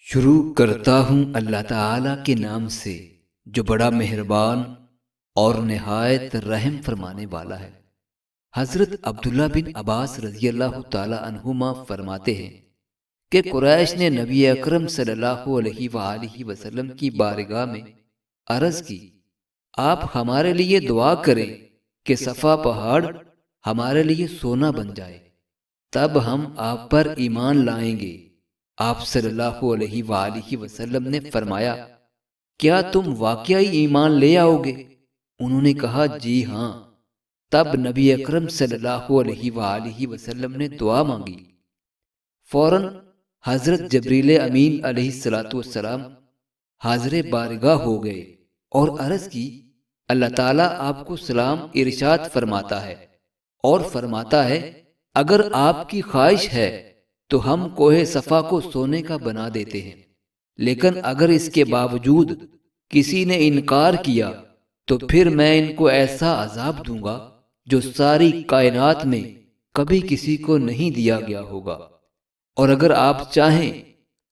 شروع کرتا ہوں اللہ تعالیٰ کے نام سے جو بڑا مہربان اور نہایت رحم فرمانے والا ہے۔ حضرت عبداللہ بن عباس رضی اللہ تعالی عنہما فرماتے ہیں کہ قریش نے نبی اکرم صلی اللہ علیہ وآلہ وسلم کی بارگاہ میں عرض کی، آپ ہمارے لیے دعا کریں کہ صفا پہاڑ ہمارے لیے سونا بن جائے، تب ہم آپ پر ایمان لائیں گے۔ آپ صلی اللہ علیہ وآلہ وسلم نے فرمایا، کیا تم واقعی ایمان لے آؤ گے؟ انہوں نے کہا، جی ہاں۔ تب نبی اکرم صلی اللہ علیہ وآلہ وسلم نے دعا مانگی۔ فوراً حضرت جبریل امین علیہ السلام حاضر بارگاہ ہو گئے اور عرض کی، اللہ تعالیٰ آپ کو سلام ارشاد فرماتا ہے اور فرماتا ہے، اگر آپ کی خواہش ہے تو ہم کوہ صفا کو سونے کا بنا دیتے ہیں، لیکن اگر اس کے باوجود کسی نے انکار کیا تو پھر میں ان کو ایسا عذاب دوں گا جو ساری کائنات میں کبھی کسی کو نہیں دیا گیا ہوگا، اور اگر آپ چاہیں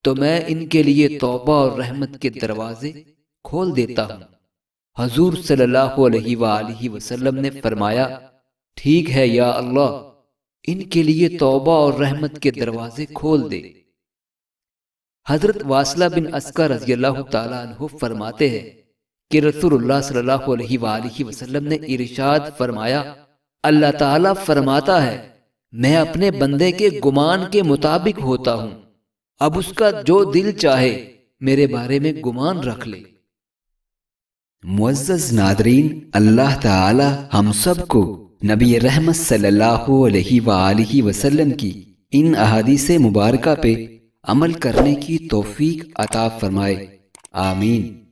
تو میں ان کے لیے توبہ اور رحمت کے دروازے کھول دیتا ہوں۔ حضور صلی اللہ علیہ وآلہ وسلم نے فرمایا، ٹھیک ہے یا اللہ، ان کے لیے توبہ اور رحمت کے دروازے کھول دے۔ حضرت واصلہ بن اسقر رضی اللہ تعالیٰ عنہ فرماتے ہیں کہ رسول اللہ صلی اللہ علیہ وآلہ وسلم نے ارشاد فرمایا، اللہ تعالیٰ فرماتا ہے، میں اپنے بندے کے گمان کے مطابق ہوتا ہوں، اب اس کا جو دل چاہے میرے بارے میں گمان رکھ لے۔ معزز ناظرین، اللہ تعالی ہم سب کو نبی رحمت صلی اللہ علیہ وآلہ وسلم کی ان احادیث مبارکہ پہ عمل کرنے کی توفیق عطا فرمائے، آمین۔